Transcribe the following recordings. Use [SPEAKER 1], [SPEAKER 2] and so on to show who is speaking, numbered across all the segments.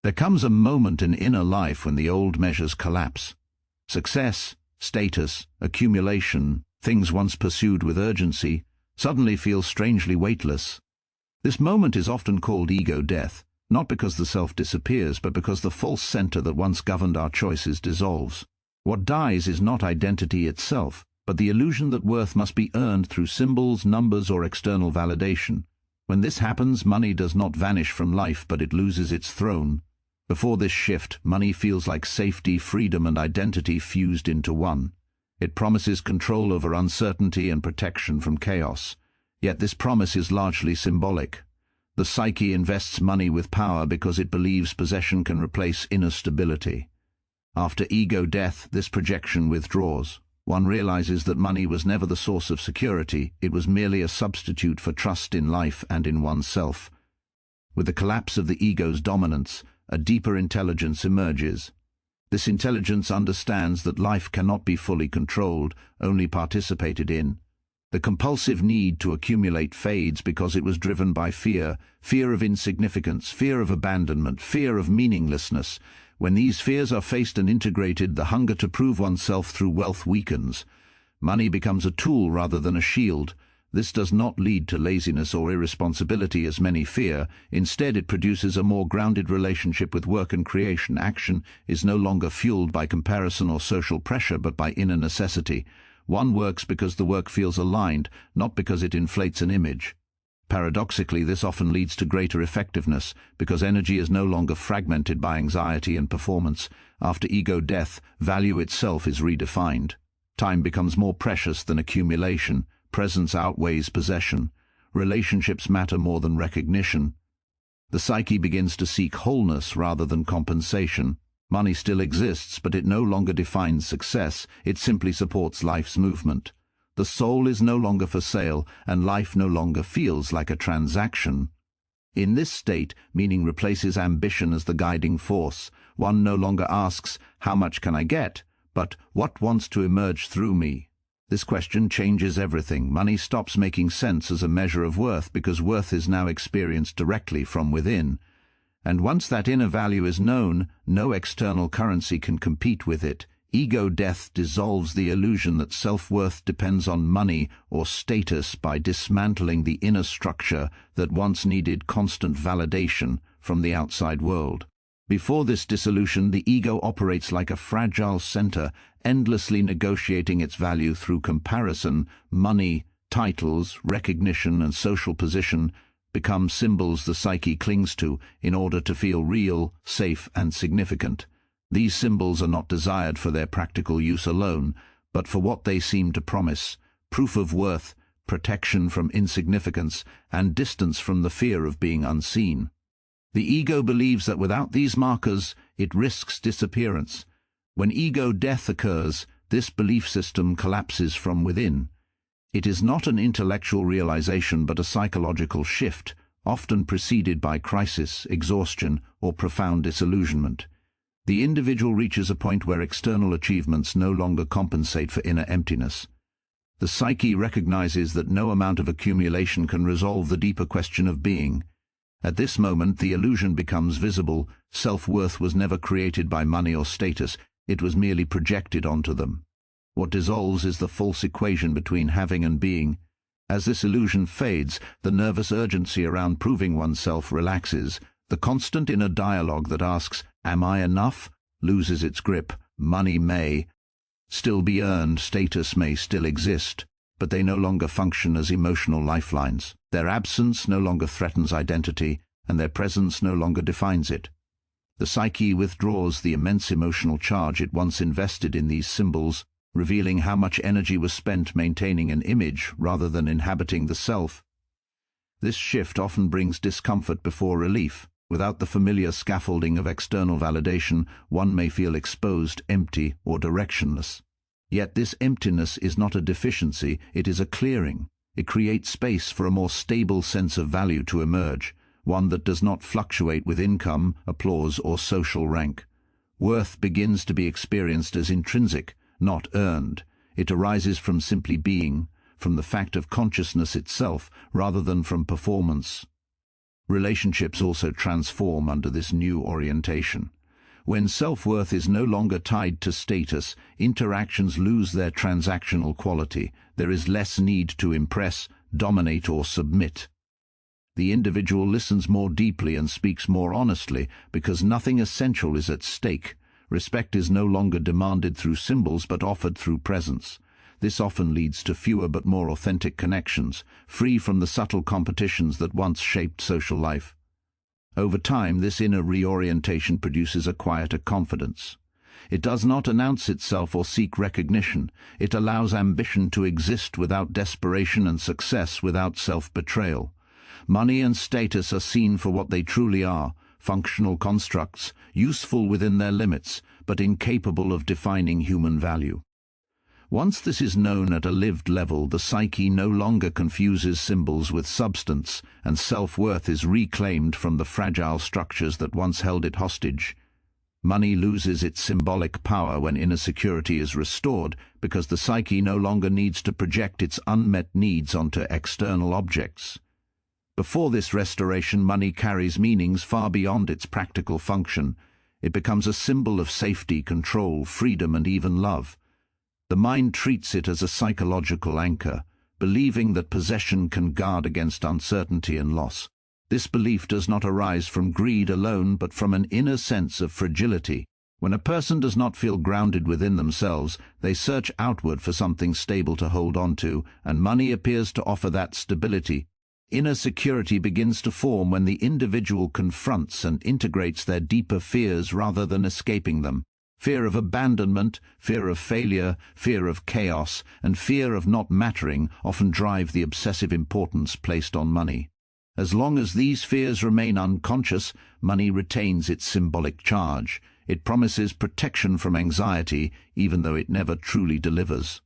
[SPEAKER 1] There comes a moment in inner life when the old measures collapse. Success, status, accumulation, things once pursued with urgency, suddenly feel strangely weightless. This moment is often called ego death, not because the self disappears, but because the false center that once governed our choices dissolves. What dies is not identity itself, but the illusion that worth must be earned through symbols, numbers, or external validation. When this happens, money does not vanish from life, but it loses its throne. Before this shift, money feels like safety, freedom, and identity fused into one. It promises control over uncertainty and protection from chaos. Yet this promise is largely symbolic. The psyche invests money with power because it believes possession can replace inner stability. After ego death, this projection withdraws. One realizes that money was never the source of security, it was merely a substitute for trust in life and in oneself. With the collapse of the ego's dominance, a deeper intelligence emerges. This intelligence understands that life cannot be fully controlled, only participated in. The compulsive need to accumulate fades because it was driven by fear, fear of insignificance, fear of abandonment, fear of meaninglessness. When these fears are faced and integrated, the hunger to prove oneself through wealth weakens. Money becomes a tool rather than a shield. This does not lead to laziness or irresponsibility as many fear. Instead, it produces a more grounded relationship with work and creation. Action is no longer fueled by comparison or social pressure, but by inner necessity. One works because the work feels aligned, not because it inflates an image. Paradoxically, this often leads to greater effectiveness, because energy is no longer fragmented by anxiety and performance. After ego death, value itself is redefined. Time becomes more precious than accumulation. Presence outweighs possession. Relationships matter more than recognition. The psyche begins to seek wholeness rather than compensation. Money still exists, but it no longer defines success. It simply supports life's movement. The soul is no longer for sale, and life no longer feels like a transaction. In this state, meaning replaces ambition as the guiding force. One no longer asks, "How much can I get?" but "What wants to emerge through me?" This question changes everything. Money stops making sense as a measure of worth because worth is now experienced directly from within. And once that inner value is known, no external currency can compete with it. Ego death dissolves the illusion that self-worth depends on money or status by dismantling the inner structure that once needed constant validation from the outside world. Before this dissolution, the ego operates like a fragile center, endlessly negotiating its value through comparison. Money, titles, recognition, and social position become symbols the psyche clings to in order to feel real, safe, and significant. These symbols are not desired for their practical use alone, but for what they seem to promise: proof of worth, protection from insignificance, and distance from the fear of being unseen. The ego believes that without these markers, it risks disappearance. When ego death occurs, this belief system collapses from within. It is not an intellectual realization but a psychological shift, often preceded by crisis, exhaustion, or profound disillusionment. The individual reaches a point where external achievements no longer compensate for inner emptiness. The psyche recognizes that no amount of accumulation can resolve the deeper question of being. At this moment, the illusion becomes visible. Self-worth was never created by money or status, it was merely projected onto them. What dissolves is the false equation between having and being. As this illusion fades, the nervous urgency around proving oneself relaxes. The constant inner dialogue that asks, "Am I enough?" loses its grip. Money may still be earned, status may still exist, but they no longer function as emotional lifelines. Their absence no longer threatens identity, and their presence no longer defines it. The psyche withdraws the immense emotional charge it once invested in these symbols, revealing how much energy was spent maintaining an image rather than inhabiting the self. This shift often brings discomfort before relief. Without the familiar scaffolding of external validation, one may feel exposed, empty, or directionless. Yet this emptiness is not a deficiency, it is a clearing. It creates space for a more stable sense of value to emerge, one that does not fluctuate with income, applause, or social rank. Worth begins to be experienced as intrinsic, not earned. It arises from simply being, from the fact of consciousness itself, rather than from performance. Relationships also transform under this new orientation. When self-worth is no longer tied to status, interactions lose their transactional quality. There is less need to impress, dominate, or submit. The individual listens more deeply and speaks more honestly because nothing essential is at stake. Respect is no longer demanded through symbols but offered through presence. This often leads to fewer but more authentic connections, free from the subtle competitions that once shaped social life. Over time, this inner reorientation produces a quieter confidence. It does not announce itself or seek recognition. It allows ambition to exist without desperation and success without self-betrayal. Money and status are seen for what they truly are, functional constructs, useful within their limits, but incapable of defining human value. Once this is known at a lived level, the psyche no longer confuses symbols with substance, and self-worth is reclaimed from the fragile structures that once held it hostage. Money loses its symbolic power when inner security is restored, because the psyche no longer needs to project its unmet needs onto external objects. Before this restoration, money carries meanings far beyond its practical function. It becomes a symbol of safety, control, freedom, and even love. The mind treats it as a psychological anchor, believing that possession can guard against uncertainty and loss. This belief does not arise from greed alone, but from an inner sense of fragility. When a person does not feel grounded within themselves, they search outward for something stable to hold on to, and money appears to offer that stability. Inner security begins to form when the individual confronts and integrates their deeper fears rather than escaping them. Fear of abandonment, fear of failure, fear of chaos, and fear of not mattering often drive the obsessive importance placed on money. As long as these fears remain unconscious, money retains its symbolic charge. It promises protection from anxiety, even though it never truly delivers.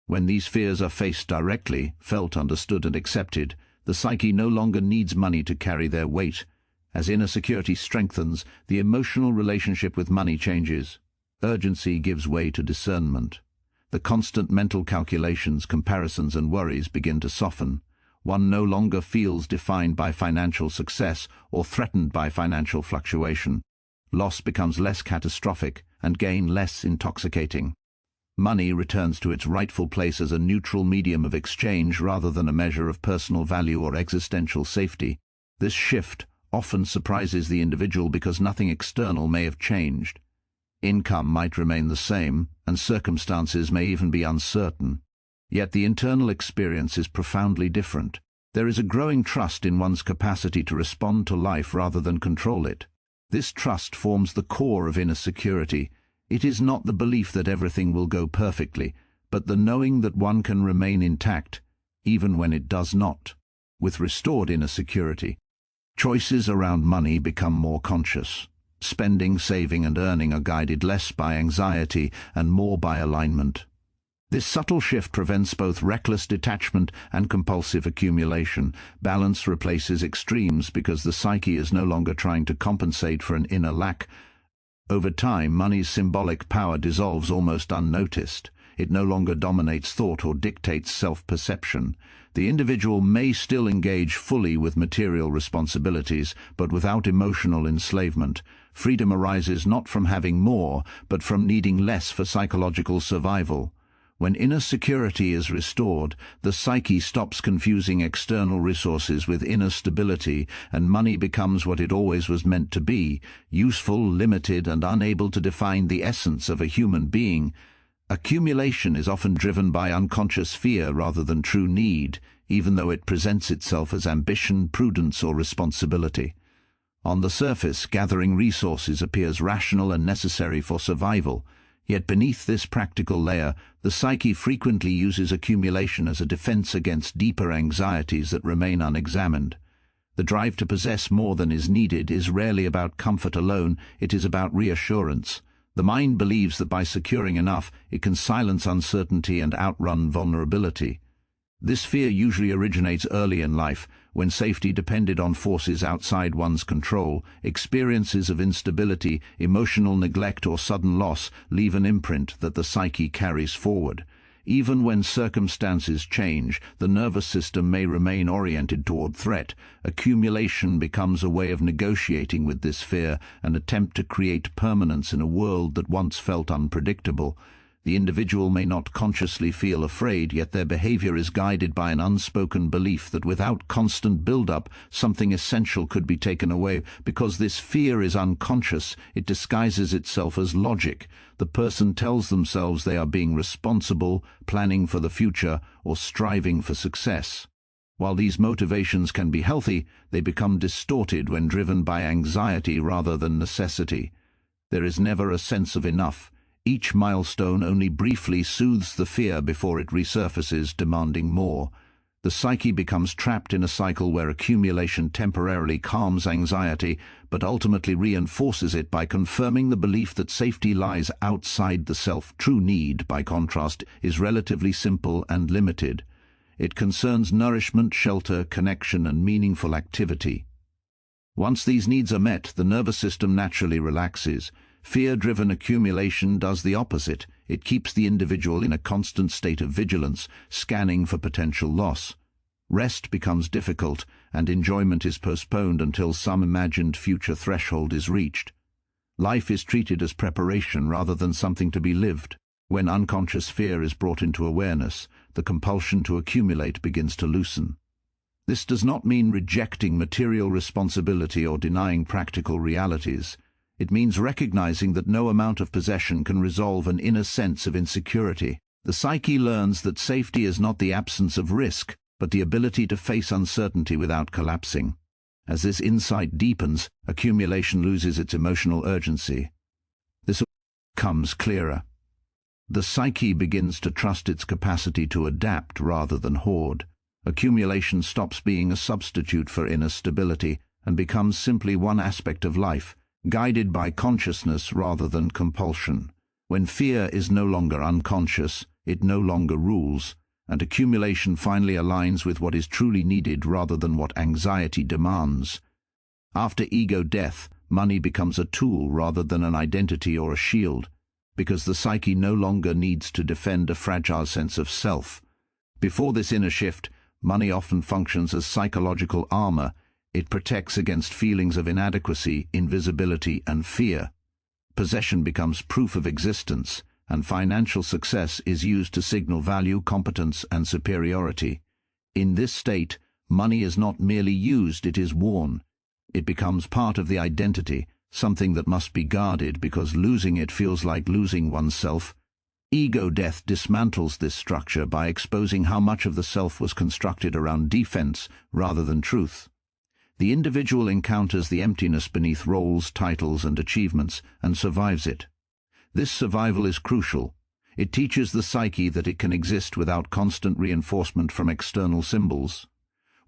[SPEAKER 1] When these fears are faced directly, felt, understood, and accepted, the psyche no longer needs money to carry their weight. As inner security strengthens, the emotional relationship with money changes. Urgency gives way to discernment. The constant mental calculations, comparisons, and worries begin to soften. One no longer feels defined by financial success or threatened by financial fluctuation. Loss becomes less catastrophic and gain less intoxicating. Money returns to its rightful place as a neutral medium of exchange rather than a measure of personal value or existential safety. This shift often surprises the individual because nothing external may have changed. Income might remain the same, and circumstances may even be uncertain. Yet the internal experience is profoundly different. There is a growing trust in one's capacity to respond to life rather than control it. This trust forms the core of inner security. It is not the belief that everything will go perfectly, but the knowing that one can remain intact, even when it does not. With restored inner security, choices around money become more conscious. Spending, saving, and earning are guided less by anxiety and more by alignment. This subtle shift prevents both reckless detachment and compulsive accumulation. Balance replaces extremes because the psyche is no longer trying to compensate for an inner lack. Over time, money's symbolic power dissolves almost unnoticed. It no longer dominates thought or dictates self-perception. The individual may still engage fully with material responsibilities, but without emotional enslavement. Freedom arises not from having more, but from needing less for psychological survival. When inner security is restored, the psyche stops confusing external resources with inner stability, and money becomes what it always was meant to be: useful, limited, and unable to define the essence of a human being. Accumulation is often driven by unconscious fear rather than true need, even though it presents itself as ambition, prudence, or responsibility. On the surface, gathering resources appears rational and necessary for survival. Yet beneath this practical layer, the psyche frequently uses accumulation as a defense against deeper anxieties that remain unexamined. The drive to possess more than is needed is rarely about comfort alone, it is about reassurance. The mind believes that by securing enough, it can silence uncertainty and outrun vulnerability. This fear usually originates early in life, when safety depended on forces outside one's control. Experiences of instability, emotional neglect, or sudden loss leave an imprint that the psyche carries forward. Even when circumstances change, the nervous system may remain oriented toward threat. Accumulation becomes a way of negotiating with this fear, an attempt to create permanence in a world that once felt unpredictable. The individual may not consciously feel afraid, yet their behavior is guided by an unspoken belief that without constant build-up, something essential could be taken away. Because this fear is unconscious, it disguises itself as logic. The person tells themselves they are being responsible, planning for the future, or striving for success. While these motivations can be healthy, they become distorted when driven by anxiety rather than necessity. There is never a sense of enough. Each milestone only briefly soothes the fear before it resurfaces, demanding more. The psyche becomes trapped in a cycle where accumulation temporarily calms anxiety, but ultimately reinforces it by confirming the belief that safety lies outside the self. True need, by contrast, is relatively simple and limited. It concerns nourishment, shelter, connection, and meaningful activity. Once these needs are met, the nervous system naturally relaxes. Fear-driven accumulation does the opposite. It keeps the individual in a constant state of vigilance, scanning for potential loss. Rest becomes difficult, and enjoyment is postponed until some imagined future threshold is reached. Life is treated as preparation rather than something to be lived. When unconscious fear is brought into awareness, the compulsion to accumulate begins to loosen. This does not mean rejecting material responsibility or denying practical realities. It means recognizing that no amount of possession can resolve an inner sense of insecurity. The psyche learns that safety is not the absence of risk, but the ability to face uncertainty without collapsing. As this insight deepens, accumulation loses its emotional urgency. This becomes clearer. The psyche begins to trust its capacity to adapt rather than hoard. Accumulation stops being a substitute for inner stability and becomes simply one aspect of life, guided by consciousness rather than compulsion. When fear is no longer unconscious, it no longer rules, and accumulation finally aligns with what is truly needed rather than what anxiety demands. After ego death, money becomes a tool rather than an identity or a shield, because the psyche no longer needs to defend a fragile sense of self. Before this inner shift, money often functions as psychological armor. It protects against feelings of inadequacy, invisibility, and fear. Possession becomes proof of existence, and financial success is used to signal value, competence, and superiority. In this state, money is not merely used, it is worn. It becomes part of the identity, something that must be guarded because losing it feels like losing oneself. Ego death dismantles this structure by exposing how much of the self was constructed around defense rather than truth. The individual encounters the emptiness beneath roles, titles, and achievements, and survives it. This survival is crucial. It teaches the psyche that it can exist without constant reinforcement from external symbols.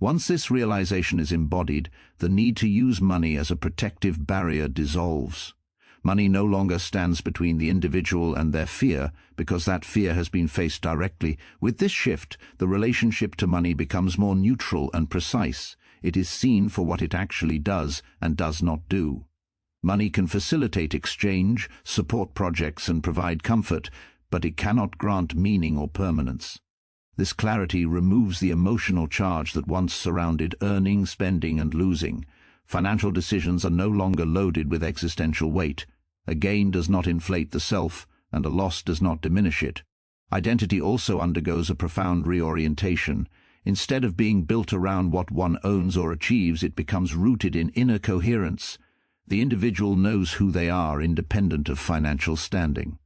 [SPEAKER 1] Once this realization is embodied, the need to use money as a protective barrier dissolves. Money no longer stands between the individual and their fear, because that fear has been faced directly. With this shift, the relationship to money becomes more neutral and precise. It is seen for what it actually does and does not do. Money can facilitate exchange, support projects, and provide comfort, but it cannot grant meaning or permanence. This clarity removes the emotional charge that once surrounded earning, spending, and losing. Financial decisions are no longer loaded with existential weight. A gain does not inflate the self, and a loss does not diminish it. Identity also undergoes a profound reorientation. Instead of being built around what one owns or achieves, it becomes rooted in inner coherence. The individual knows who they are, independent of financial standing.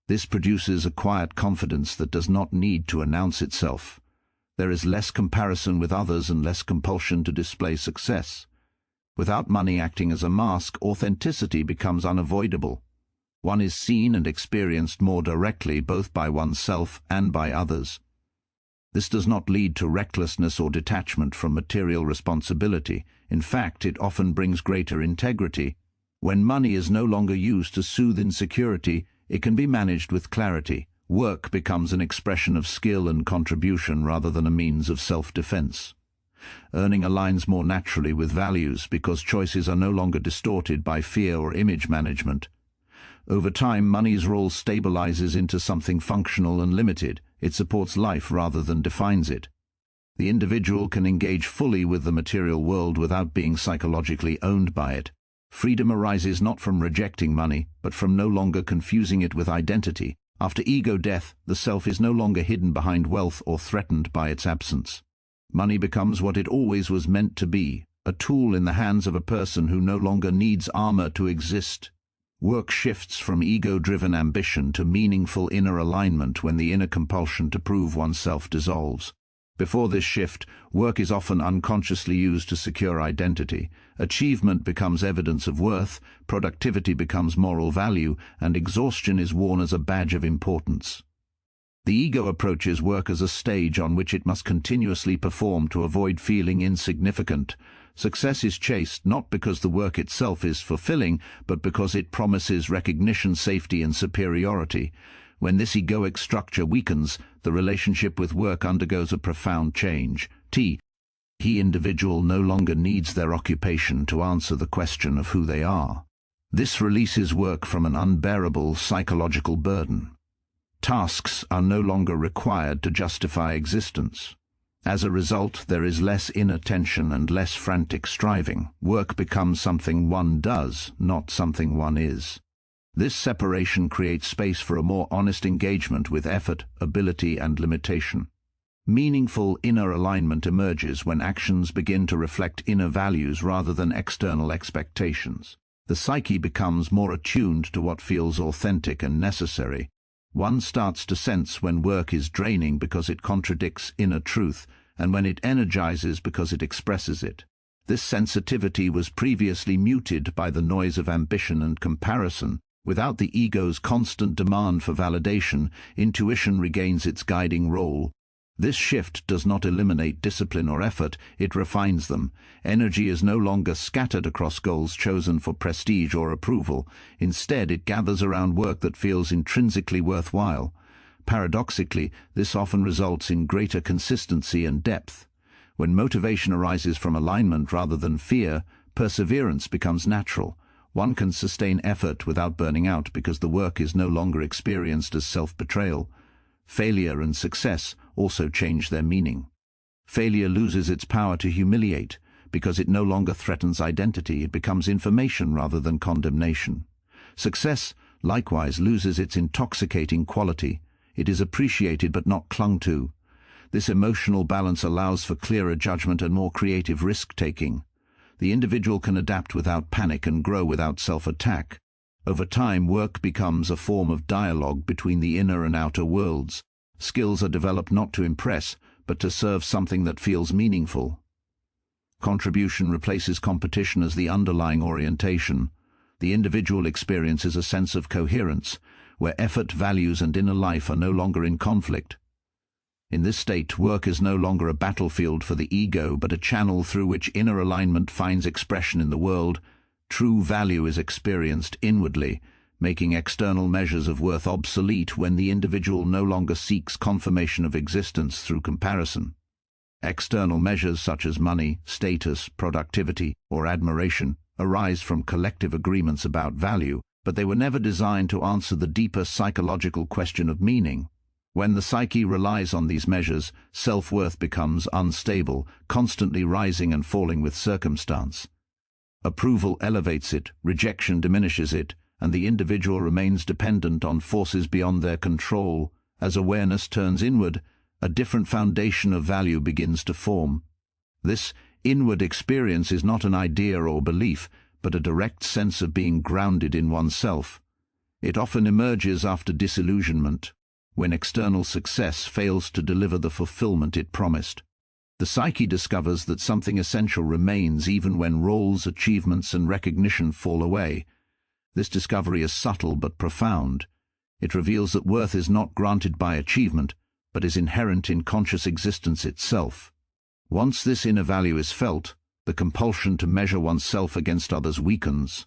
[SPEAKER 1] This produces a quiet confidence that does not need to announce itself. There is less comparison with others and less compulsion to display success. Without money acting as a mask, authenticity becomes unavoidable. One is seen and experienced more directly, both by oneself and by others. This does not lead to recklessness or detachment from material responsibility. In fact, it often brings greater integrity. When money is no longer used to soothe insecurity, it can be managed with clarity. Work becomes an expression of skill and contribution rather than a means of self-defense. Earning aligns more naturally with values because choices are no longer distorted by fear or image management. Over time, money's role stabilizes into something functional and limited. It supports life rather than defines it. The individual can engage fully with the material world without being psychologically owned by it. Freedom arises not from rejecting money, but from no longer confusing it with identity. After ego death, the self is no longer hidden behind wealth or threatened by its absence. Money becomes what it always was meant to be, a tool in the hands of a person who no longer needs armor to exist. Work shifts from ego-driven ambition to meaningful inner alignment when the inner compulsion to prove oneself dissolves. Before this shift, work is often unconsciously used to secure identity. Achievement becomes evidence of worth, productivity becomes moral value, and exhaustion is worn as a badge of importance. The ego approaches work as a stage on which it must continuously perform to avoid feeling insignificant. Success is chased not because the work itself is fulfilling, but because it promises recognition, safety, and superiority. When this egoic structure weakens, the relationship with work undergoes a profound change. The individual no longer needs their occupation to answer the question of who they are. This releases work from an unbearable psychological burden. Tasks are no longer required to justify existence. As a result, there is less inner tension and less frantic striving. Work becomes something one does, not something one is. This separation creates space for a more honest engagement with effort, ability, and limitation. Meaningful inner alignment emerges when actions begin to reflect inner values rather than external expectations. The psyche becomes more attuned to what feels authentic and necessary. One starts to sense when work is draining because it contradicts inner truth, and when it energizes because it expresses it. This sensitivity was previously muted by the noise of ambition and comparison. Without the ego's constant demand for validation, intuition regains its guiding role. This shift does not eliminate discipline or effort, it refines them. Energy is no longer scattered across goals chosen for prestige or approval. Instead, it gathers around work that feels intrinsically worthwhile. Paradoxically, this often results in greater consistency and depth. When motivation arises from alignment rather than fear, perseverance becomes natural. One can sustain effort without burning out because the work is no longer experienced as self-betrayal. Failure and success also change their meaning. Failure loses its power to humiliate because it no longer threatens identity. It becomes information rather than condemnation. Success, likewise, loses its intoxicating quality. It is appreciated but not clung to. This emotional balance allows for clearer judgment and more creative risk-taking. The individual can adapt without panic and grow without self-attack. Over time, work becomes a form of dialogue between the inner and outer worlds. Skills are developed not to impress, but to serve something that feels meaningful. Contribution replaces competition as the underlying orientation. The individual experiences a sense of coherence, where effort, values, and inner life are no longer in conflict. In this state, work is no longer a battlefield for the ego, but a channel through which inner alignment finds expression in the world. True value is experienced inwardly, making external measures of worth obsolete when the individual no longer seeks confirmation of existence through comparison. External measures such as money, status, productivity, or admiration arise from collective agreements about value, but they were never designed to answer the deeper psychological question of meaning. When the psyche relies on these measures, self-worth becomes unstable, constantly rising and falling with circumstance. Approval elevates it, rejection diminishes it, and the individual remains dependent on forces beyond their control. As awareness turns inward, a different foundation of value begins to form. This inward experience is not an idea or belief, but a direct sense of being grounded in oneself. It often emerges after disillusionment, when external success fails to deliver the fulfillment it promised. The psyche discovers that something essential remains even when roles, achievements, and recognition fall away. This discovery is subtle but profound. It reveals that worth is not granted by achievement, but is inherent in conscious existence itself. Once this inner value is felt, the compulsion to measure oneself against others weakens.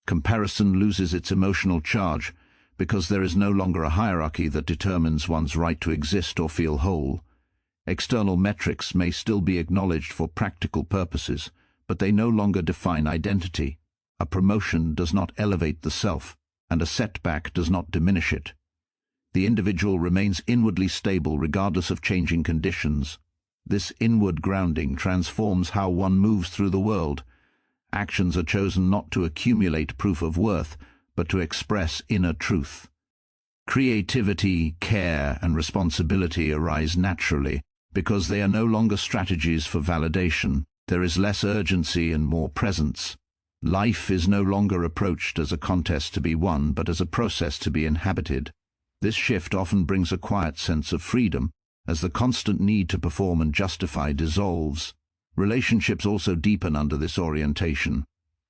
[SPEAKER 1] Comparison loses its emotional charge, because there is no longer a hierarchy that determines one's right to exist or feel whole. External metrics may still be acknowledged for practical purposes, but they no longer define identity. A promotion does not elevate the self, and a setback does not diminish it. The individual remains inwardly stable regardless of changing conditions. This inward grounding transforms how one moves through the world. Actions are chosen not to accumulate proof of worth, but to express inner truth. Creativity, care, and responsibility arise naturally, because they are no longer strategies for validation. There is less urgency and more presence. Life is no longer approached as a contest to be won, but as a process to be inhabited. This shift often brings a quiet sense of freedom, as the constant need to perform and justify dissolves. Relationships also deepen under this orientation.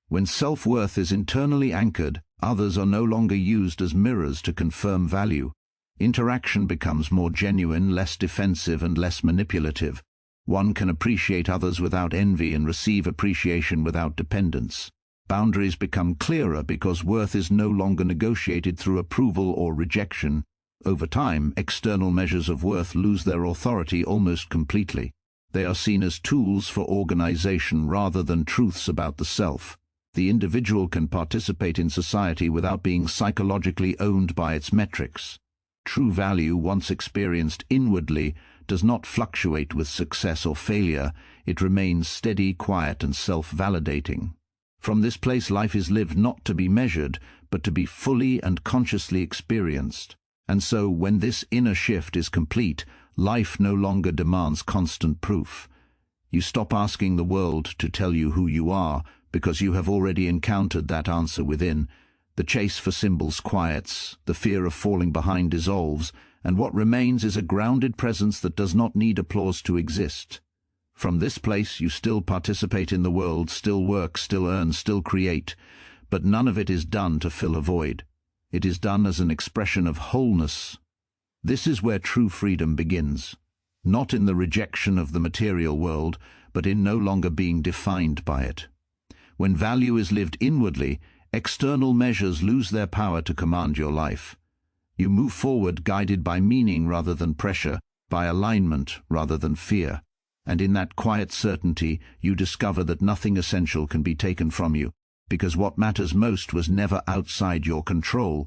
[SPEAKER 1] When self-worth is internally anchored, others are no longer used as mirrors to confirm value. Interaction becomes more genuine, less defensive, and less manipulative. One can appreciate others without envy and receive appreciation without dependence. Boundaries become clearer because worth is no longer negotiated through approval or rejection. Over time, external measures of worth lose their authority almost completely. They are seen as tools for organization rather than truths about the self. The individual can participate in society without being psychologically owned by its metrics. True value, once experienced inwardly, does not fluctuate with success or failure. It remains steady, quiet, and self-validating. From this place, life is lived not to be measured, but to be fully and consciously experienced. And so, when this inner shift is complete, life no longer demands constant proof. You stop asking the world to tell you who you are, because you have already encountered that answer within. The chase for symbols quiets, the fear of falling behind dissolves, and what remains is a grounded presence that does not need applause to exist. From this place you still participate in the world, still work, still earn, still create, but none of it is done to fill a void. It is done as an expression of wholeness. This is where true freedom begins, not in the rejection of the material world, but in no longer being defined by it. When value is lived inwardly, external measures lose their power to command your life. You move forward guided by meaning rather than pressure, by alignment rather than fear. And in that quiet certainty, you discover that nothing essential can be taken from you, because what matters most was never outside your control.